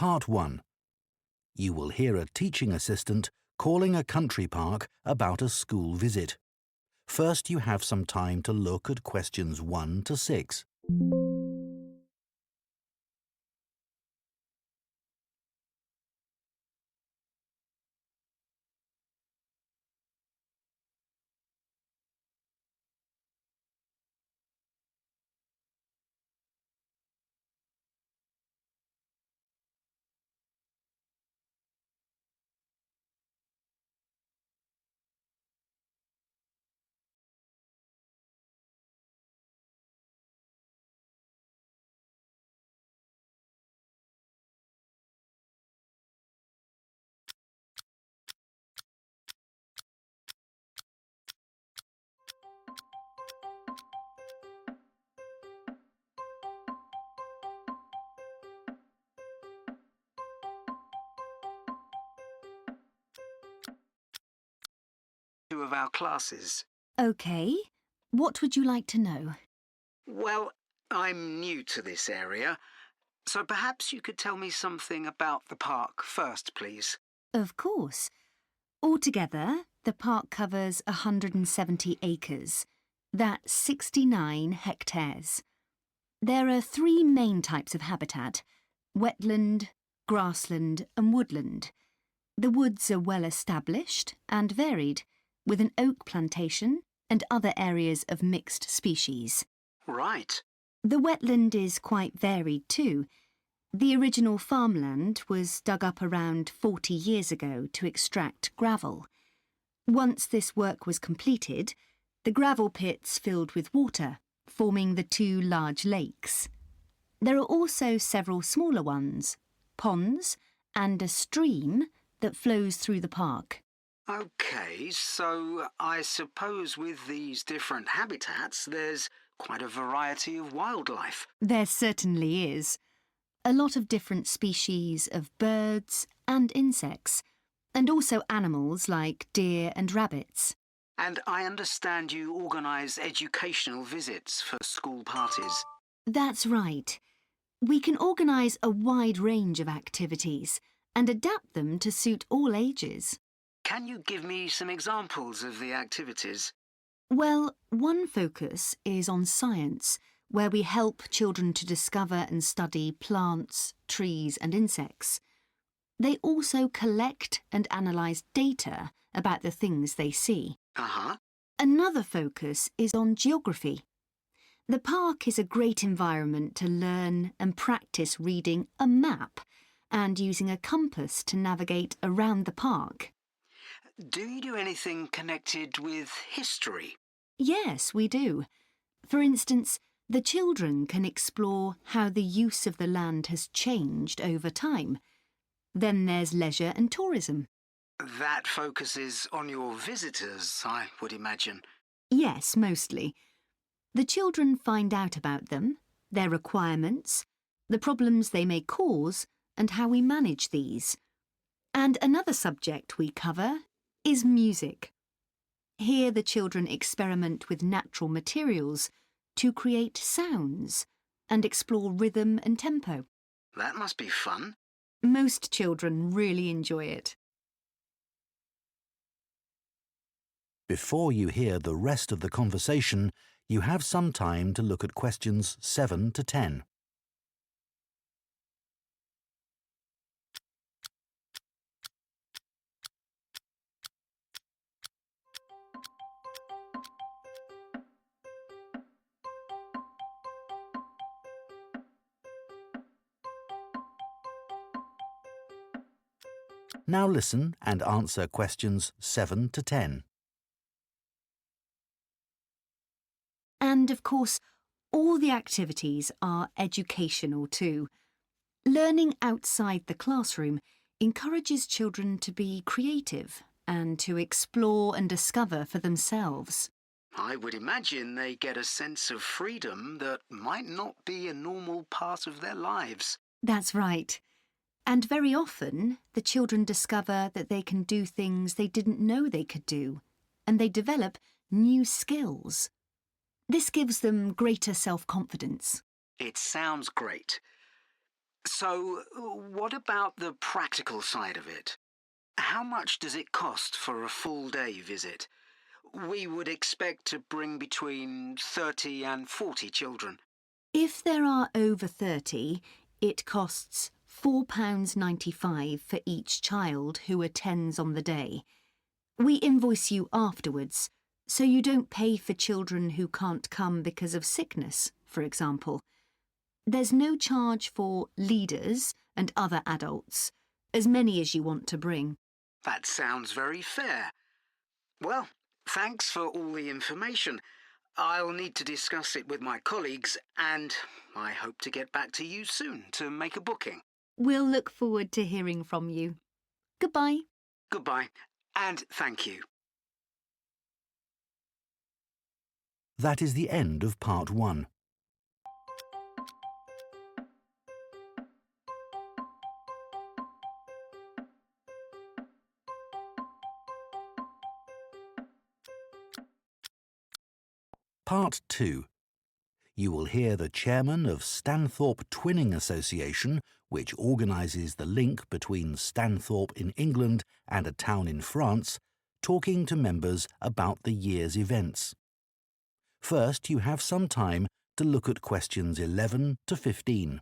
Part 1. You will hear a teaching assistant calling a country park about a school visit. First, you have some time to look at questions 1 to 6. Two of our classes. OK. What would you like to know? Well, I'm new to this area, so perhaps you could tell me something about the park first, please. Of course. Altogether, the park covers 170 acres. That's 69 hectares. There are 3 main types of habitat: wetland, grassland and woodland. The woods are well established and varied, with an oak plantation and other areas of mixed species. Right. The wetland is quite varied too. The original farmland was dug up around 40 years ago to extract gravel. Once this work was completed, the gravel pits filled with water, forming the 2 large lakes. There are also several smaller ones, ponds, and a stream that flows through the park. OK, so I suppose with these different habitats, there's quite a variety of wildlife. There certainly is. A lot of different species of birds and insects, and also animals like deer and rabbits. And I understand you organise educational visits for school parties. That's right. We can organise a wide range of activities and adapt them to suit all ages. Can you give me some examples of the activities? Well, one focus is on science, where we help children to discover and study plants, trees and insects. They also collect and analyse data about the things they see. Another focus is on geography. The park is a great environment to learn and practice reading a map and using a compass to navigate around the park. Do you do anything connected with history? Yes, we do. For instance, the children can explore how the use of the land has changed over time. Then there's leisure and tourism. That focuses on your visitors, I would imagine. Yes, mostly. The children find out about them, their requirements, the problems they may cause, and how we manage these. And another subject we cover is music. Here the children experiment with natural materials to create sounds and explore rhythm and tempo. That must be fun. Most children really enjoy it. Before you hear the rest of the conversation, you have some time to look at questions 7 to 10. Now listen and answer questions 7 to 10. And of course, all the activities are educational too. Learning outside the classroom encourages children to be creative and to explore and discover for themselves. I would imagine they get a sense of freedom that might not be a normal part of their lives. That's right. And very often, the children discover that they can do things they didn't know they could do, and they develop new skills. This gives them greater self-confidence. It sounds great. So, what about the practical side of it? How much does it cost for a full-day visit? We would expect to bring between 30 and 40 children. If there are over 30, it costs £4.95 for each child who attends on the day. We invoice you afterwards, so you don't pay for children who can't come because of sickness, for example. There's no charge for leaders and other adults, as many as you want to bring. That sounds very fair. Well, thanks for all the information. I'll need to discuss it with my colleagues, and I hope to get back to you soon to make a booking. We'll look forward to hearing from you. Goodbye. Goodbye, and thank you. That is the end of part 1. Part 2. You will hear the chairman of Stanthorpe Twinning Association, which organises the link between Stanthorpe in England and a town in France, talking to members about the year's events. First, you have some time to look at questions 11 to 15.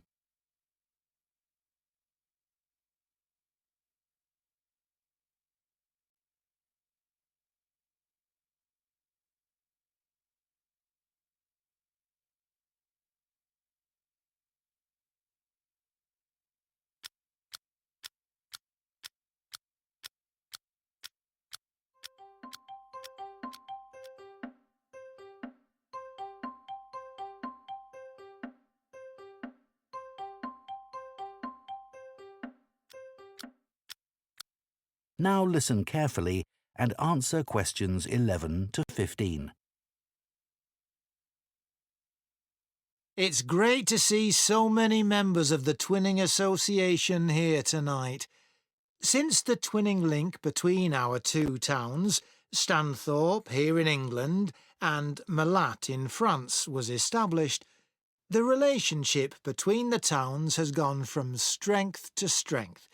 Now listen carefully and answer questions 11 to 15. It's great to see so many members of the Twinning Association here tonight. Since the twinning link between our two towns, Stanthorpe here in England and Malat in France, was established, the relationship between the towns has gone from strength to strength.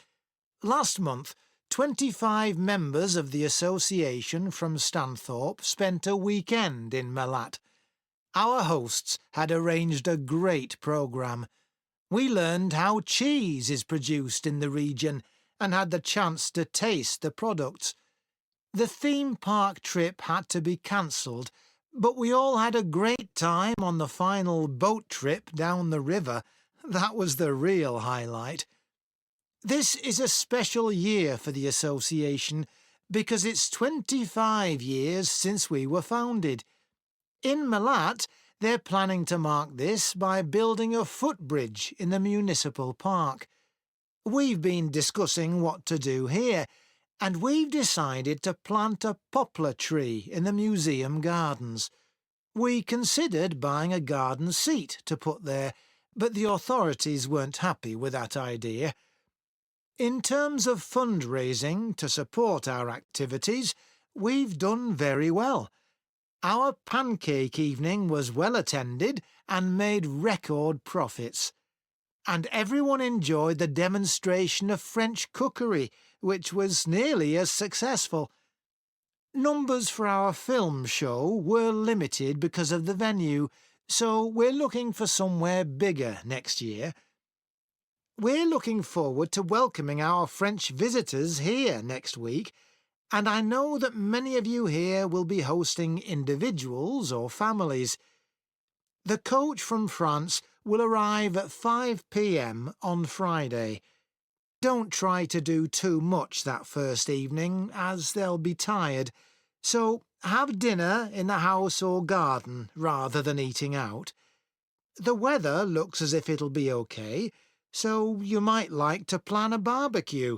Last month, 25 members of the association from Stanthorpe spent a weekend in Malat. Our hosts had arranged a great programme. We learned how cheese is produced in the region and had the chance to taste the products. The theme park trip had to be cancelled, but we all had a great time on the final boat trip down the river. That was the real highlight. This is a special year for the association because it's 25 years since we were founded. In Malat, they're planning to mark this by building a footbridge in the municipal park. We've been discussing what to do here, and we've decided to plant a poplar tree in the museum gardens. We considered buying a garden seat to put there, but the authorities weren't happy with that idea. In terms of fundraising to support our activities, we've done very well. Our pancake evening was well attended and made record profits. And everyone enjoyed the demonstration of French cookery, which was nearly as successful. Numbers for our film show were limited because of the venue, so we're looking for somewhere bigger next year. We're looking forward to welcoming our French visitors here next week, and I know that many of you here will be hosting individuals or families. The coach from France will arrive at 5 p.m. on Friday. Don't try to do too much that first evening, as they'll be tired, so have dinner in the house or garden rather than eating out. The weather looks as if it'll be okay, so you might like to plan a barbecue.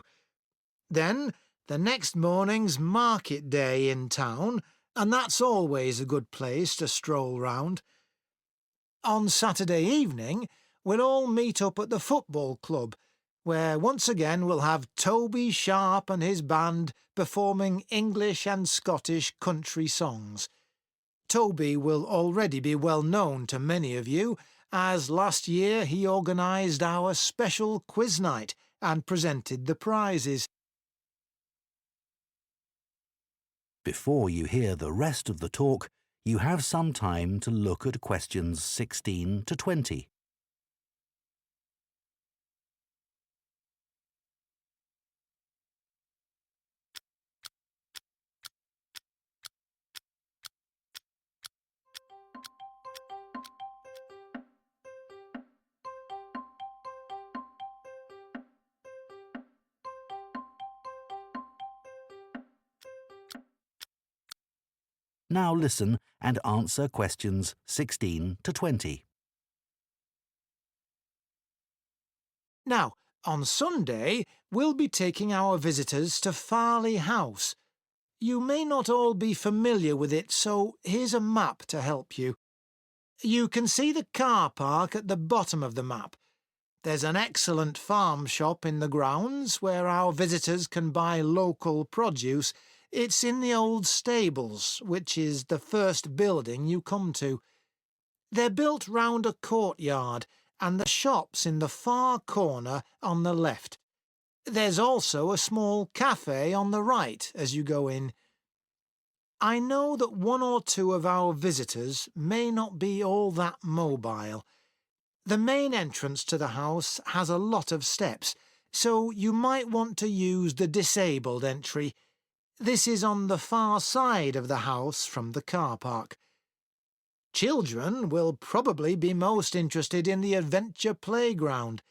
Then, the next morning's market day in town, and that's always a good place to stroll round. On Saturday evening, we'll all meet up at the football club, where once again we'll have Toby Sharp and his band performing English and Scottish country songs. Toby will already be well known to many of you, as last year he organised our special quiz night and presented the prizes. Before you hear the rest of the talk, you have some time to look at questions 16 to 20. Now listen and answer questions 16 to 20. Now, on Sunday, we'll be taking our visitors to Farley House. You may not all be familiar with it, so here's a map to help you. You can see the car park at the bottom of the map. There's an excellent farm shop in the grounds where our visitors can buy local produce. It's in the old stables, which is the first building you come to. They're built round a courtyard, and the shop's in the far corner on the left. There's also a small cafe on the right as you go in. I know that one or two of our visitors may not be all that mobile. The main entrance to the house has a lot of steps, so you might want to use the disabled entry. This is on the far side of the house from the car park. Children will probably be most interested in the adventure playground.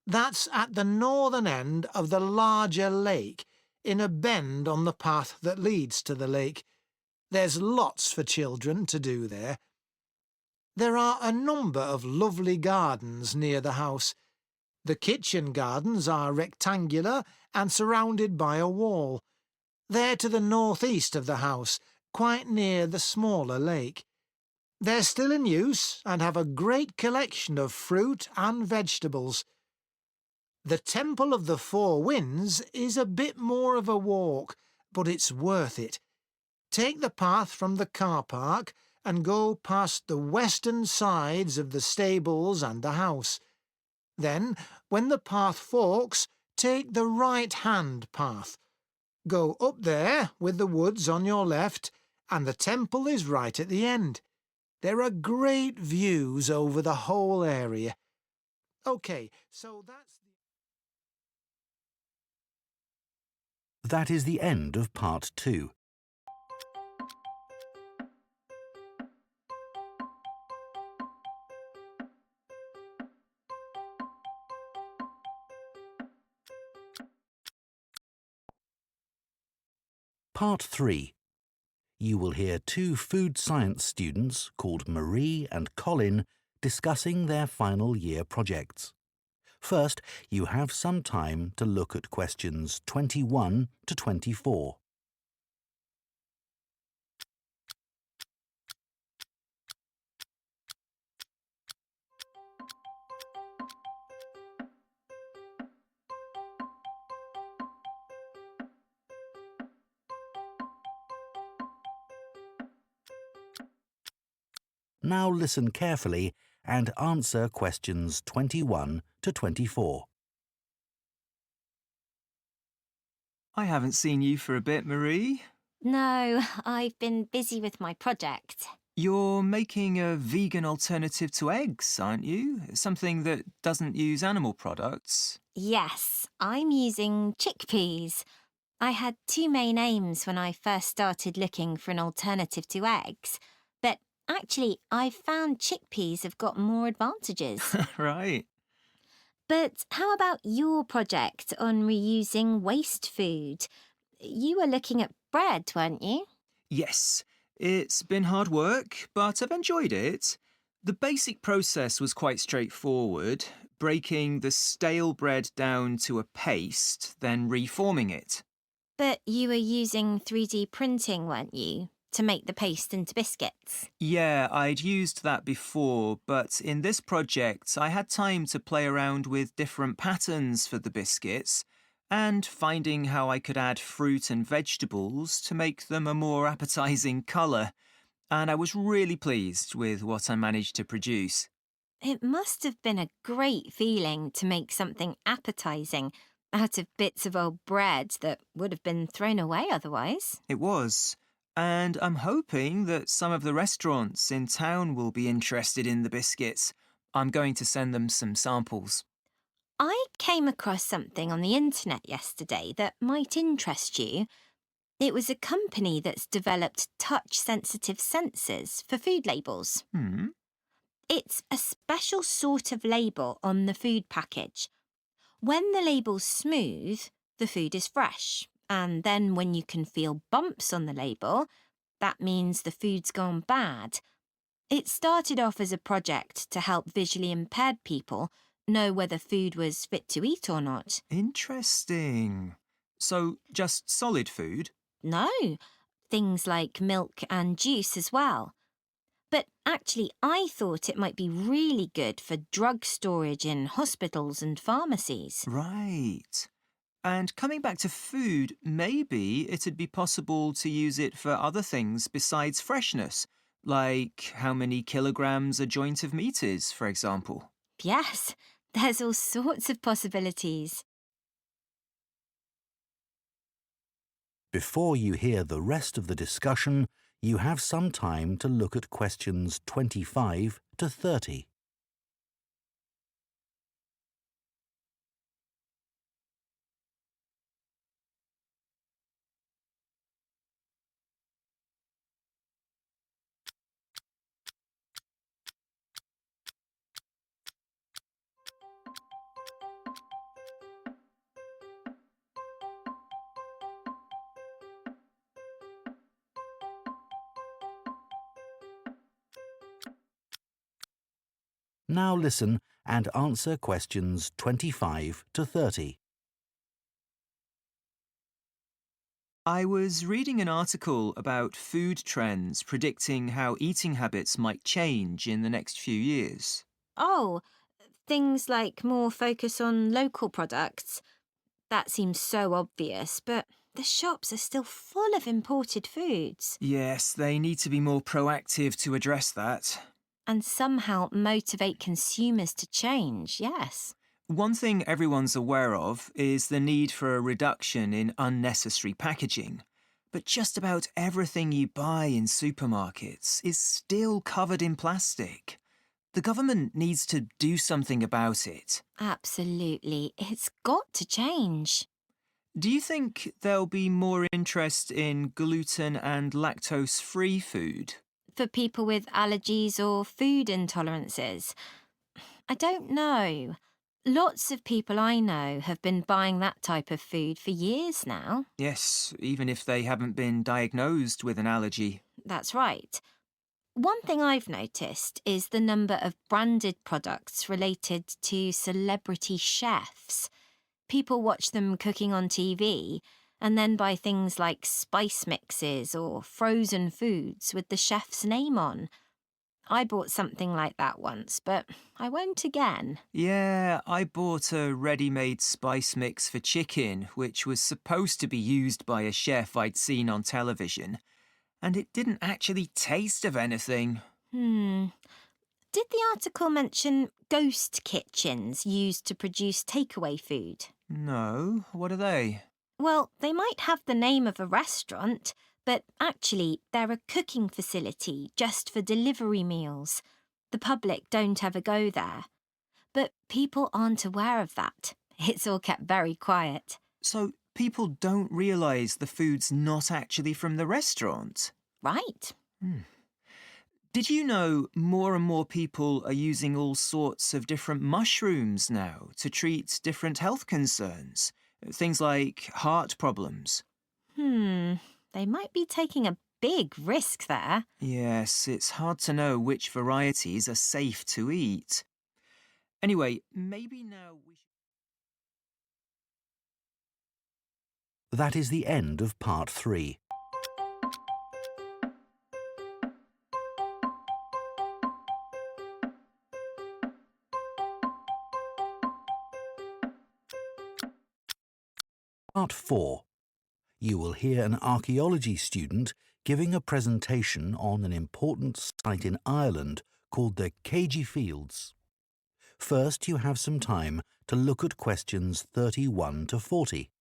That's at the northern end of the larger lake, in a bend on the path that leads to the lake. There's lots for children to do there. There are a number of lovely gardens near the house. The kitchen gardens are rectangular and surrounded by a wall. They're to the northeast of the house, quite near the smaller lake. They're still in use and have a great collection of fruit and vegetables. The Temple of the Four Winds is a bit more of a walk, but it's worth it. Take the path from the car park and go past the western sides of the stables and the house. Then, when the path forks, take the right-hand path. Go up there with the woods on your left, and the temple is right at the end. There are great views over the whole area. OK, so that's... That is the end of part 2. Part 3. You will hear 2 food science students called Marie and Colin discussing their final year projects. First, you have some time to look at questions 21 to 24. Now listen carefully and answer questions 21 to 24. I haven't seen you for a bit, Marie. No, I've been busy with my project. You're making a vegan alternative to eggs, aren't you? Something that doesn't use animal products. Yes, I'm using chickpeas. I had 2 main aims when I first started looking for an alternative to eggs, but actually I've found chickpeas have got more advantages. Right. But how about your project on reusing waste food? You were looking at bread, weren't you? Yes, it's been hard work, but I've enjoyed it. The basic process was quite straightforward, breaking the stale bread down to a paste, then reforming it. But you were using 3D printing, weren't you, to make the paste into biscuits? Yeah, I'd used that before, but in this project I had time to play around with different patterns for the biscuits and finding how I could add fruit and vegetables to make them a more appetising colour, and I was really pleased with what I managed to produce. It must have been a great feeling to make something appetizing out of bits of old bread that would have been thrown away otherwise. It was. And I'm hoping that some of the restaurants in town will be interested in the biscuits. I'm going to send them some samples. I came across something on the internet yesterday that might interest you. It was a company that's developed touch-sensitive sensors for food labels. It's a special sort of label on the food package. When the label's smooth, the food is fresh. And then when you can feel bumps on the label, that means the food's gone bad. It started off as a project to help visually impaired people know whether food was fit to eat or not. Interesting. So, just solid food? No, things like milk and juice as well. But actually, I thought it might be really good for drug storage in hospitals and pharmacies. Right. And coming back to food, maybe it'd be possible to use it for other things besides freshness, like how many kilograms a joint of meat is, for example. Yes, there's all sorts of possibilities. Before you hear the rest of the discussion, you have some time to look at questions 25 to 30. Now listen and answer questions 25 to 30. I was reading an article about food trends predicting how eating habits might change in the next few years. Oh, things like more focus on local products. That seems so obvious, but the shops are still full of imported foods. Yes, they need to be more proactive to address that. And somehow motivate consumers to change, yes. One thing everyone's aware of is the need for a reduction in unnecessary packaging. But just about everything you buy in supermarkets is still covered in plastic. The government needs to do something about it. Absolutely. It's got to change. Do you think there'll be more interest in gluten and lactose-free food? For people with allergies or food intolerances? I don't know. Lots of people I know have been buying that type of food for years now. Yes, even if they haven't been diagnosed with an allergy. That's right. One thing I've noticed is the number of branded products related to celebrity chefs. People watch them cooking on TV and then buy things like spice mixes or frozen foods with the chef's name on. I bought something like that once, but I won't again. Yeah, I bought a ready-made spice mix for chicken, which was supposed to be used by a chef I'd seen on television, and it didn't actually taste of anything. Did the article mention ghost kitchens used to produce takeaway food? No, what are they? Well, they might have the name of a restaurant, but actually they're a cooking facility just for delivery meals. The public don't ever go there. But people aren't aware of that. It's all kept very quiet. So people don't realise the food's not actually from the restaurant? Right. Did you know more and more people are using all sorts of different mushrooms now to treat different health concerns? Things like heart problems. They might be taking a big risk there. Yes, it's hard to know which varieties are safe to eat. Anyway, maybe now we should... That is the end of part 3. Part 4. You will hear an archaeology student giving a presentation on an important site in Ireland called the Cagey Fields. First, you have some time to look at questions 31 to 40.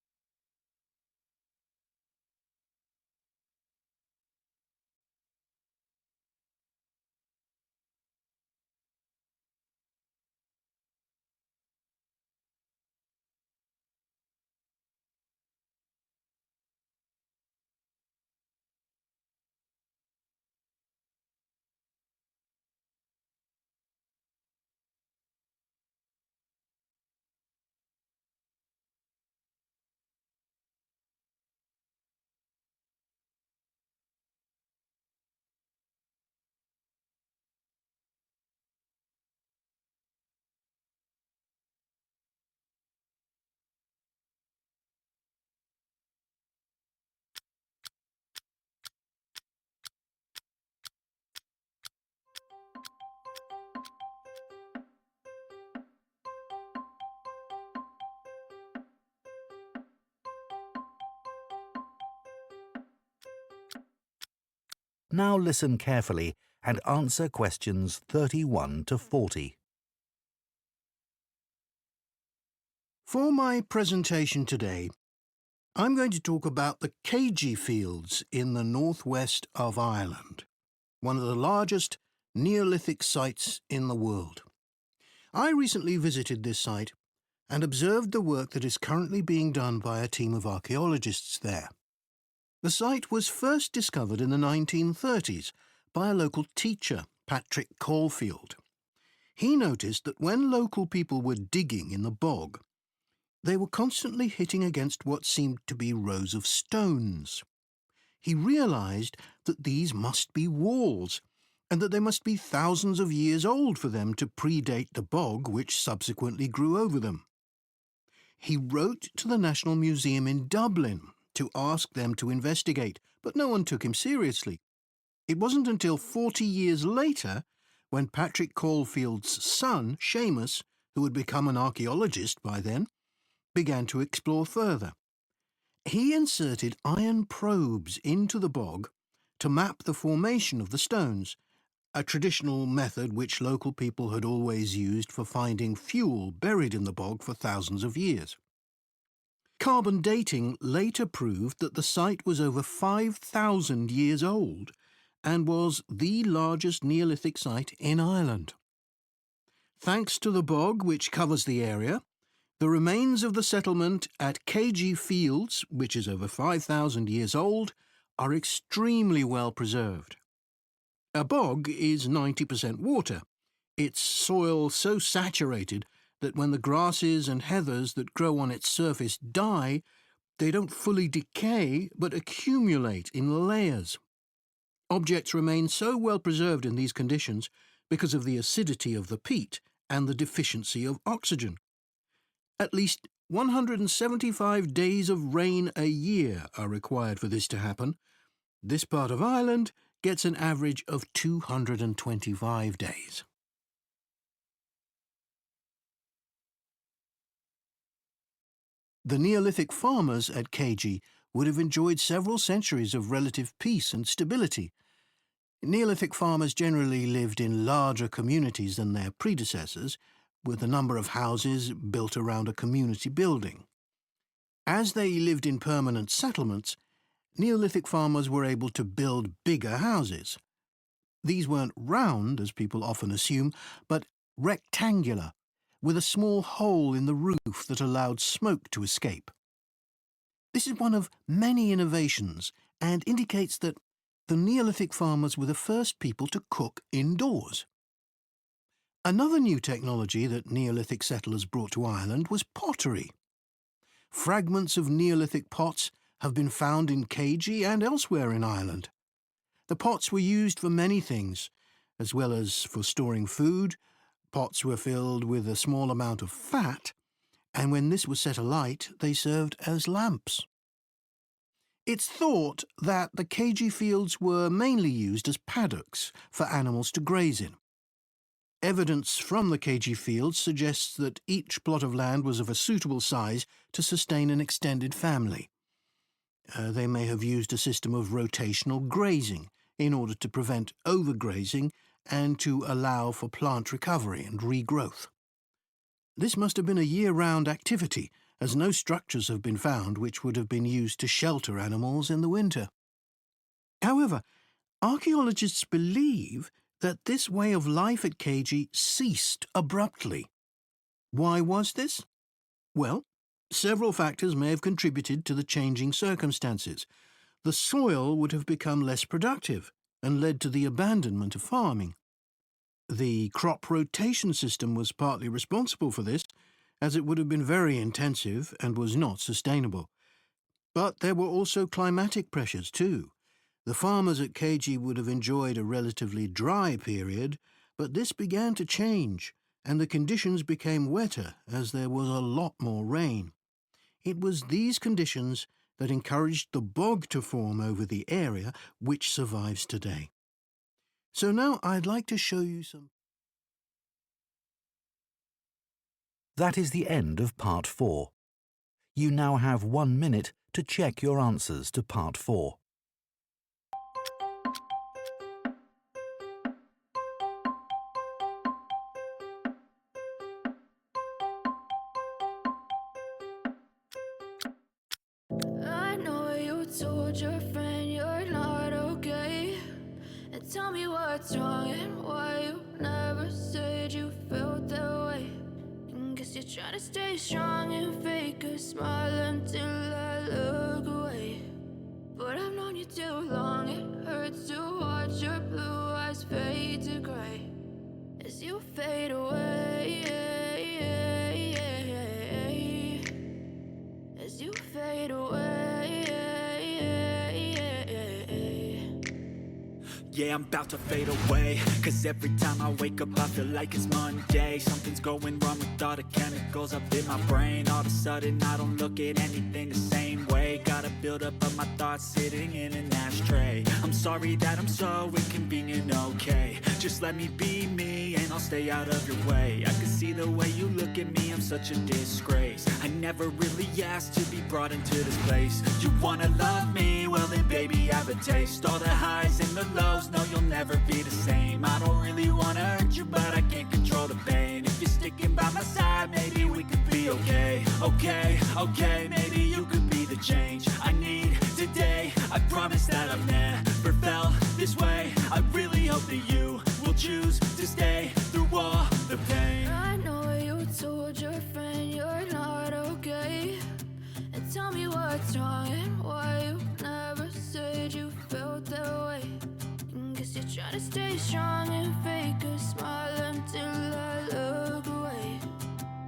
Now listen carefully and answer questions 31 to 40. For my presentation today, I'm going to talk about the Keiji Fields in the northwest of Ireland, one of the largest Neolithic sites in the world. I recently visited this site and observed the work that is currently being done by a team of archaeologists there. The site was first discovered in the 1930s by a local teacher, Patrick Caulfield. He noticed that when local people were digging in the bog, they were constantly hitting against what seemed to be rows of stones. He realised that these must be walls, and that they must be thousands of years old for them to predate the bog which subsequently grew over them. He wrote to the National Museum in Dublin to ask them to investigate, but no one took him seriously. It wasn't until 40 years later, when Patrick Caulfield's son, Seamus, who had become an archaeologist by then, began to explore further. He inserted iron probes into the bog to map the formation of the stones, a traditional method which local people had always used for finding fuel buried in the bog for thousands of years. Carbon dating later proved that the site was over 5,000 years old and was the largest Neolithic site in Ireland. Thanks to the bog which covers the area, the remains of the settlement at Keiji Fields, which is over 5,000 years old, are extremely well preserved. A bog is 90% water, its soil so saturated that when the grasses and heathers that grow on its surface die, they don't fully decay but accumulate in layers. Objects remain so well preserved in these conditions because of the acidity of the peat and the deficiency of oxygen. At least 175 days of rain a year are required for this to happen. This part of Ireland gets an average of 225 days. The Neolithic farmers at Keiji would have enjoyed several centuries of relative peace and stability. Neolithic farmers generally lived in larger communities than their predecessors, with a number of houses built around a community building. As they lived in permanent settlements, Neolithic farmers were able to build bigger houses. These weren't round, as people often assume, but rectangular, with a small hole in the roof that allowed smoke to escape. This is one of many innovations and indicates that the Neolithic farmers were the first people to cook indoors. Another new technology that Neolithic settlers brought to Ireland was pottery. Fragments of Neolithic pots have been found in Keiji and elsewhere in Ireland. The pots were used for many things, as well as for storing food. Pots were filled with a small amount of fat, and when this was set alight, they served as lamps. It's thought that the Keiji Fields were mainly used as paddocks for animals to graze in. Evidence from the Keiji Fields suggests that each plot of land was of a suitable size to sustain an extended family. They may have used a system of rotational grazing in order to prevent overgrazing and to allow for plant recovery and regrowth. This must have been a year-round activity, as no structures have been found which would have been used to shelter animals in the winter. However, archaeologists believe that this way of life at Keiji ceased abruptly. Why was this? Well, several factors may have contributed to the changing circumstances. The soil would have become less productive and led to the abandonment of farming. The crop rotation system was partly responsible for this, as it would have been very intensive and was not sustainable. But there were also climatic pressures too. The farmers at Keiji would have enjoyed a relatively dry period, but this began to change, and the conditions became wetter as there was a lot more rain. It was these conditions that encouraged the bog to form over the area, which survives today. So now I'd like to show you some... That is the end of Part 4. You now have 1 minute to check your answers to Part 4. I know you told your friend you're not okay. And tell me what's wrong and why you never said you felt that way. And guess you're trying to stay strong and fake a smile until I look away. But I've known you too long, it hurts to watch your blue eyes fade to gray as you fade away. As you fade away. Yeah, I'm about to fade away, cause every time I wake up I feel like it's Monday. Something's going wrong with all the chemicals up in my brain. All of a sudden I don't look at anything the same way. Gotta build up of my thoughts sitting in an ashtray. I'm sorry that I'm so inconvenient, okay. Just let me be me and I'll stay out of your way. I can see the way you look at me, I'm such a disgrace. I never really asked to be brought into this place. You wanna love me? Well then baby have a taste. All the highs and the lows, no you'll never be the same. I don't really wanna hurt you but I can't control the pain. If you're sticking by my side maybe we could be okay. Okay, maybe you could be the change I need today. I promise that I've never felt this way. I really hope that you will choose to stay through all the pain. I know you told your friend you're not okay. And tell me what's wrong and why you never said you felt that way. And guess you're trying to stay strong and fake a smile until I look away.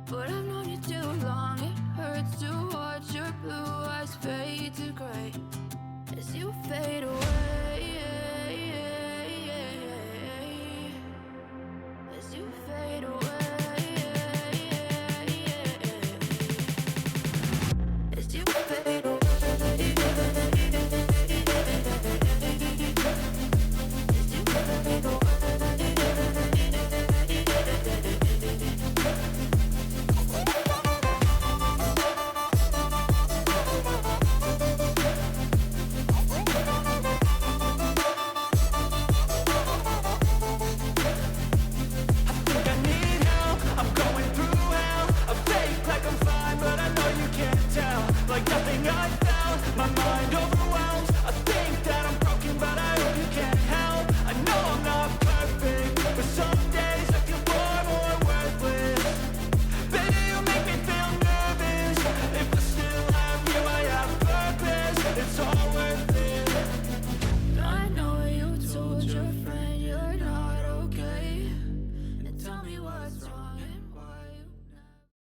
But I've known you too long, it hurts to watch your blue eyes fade to gray as you fade away.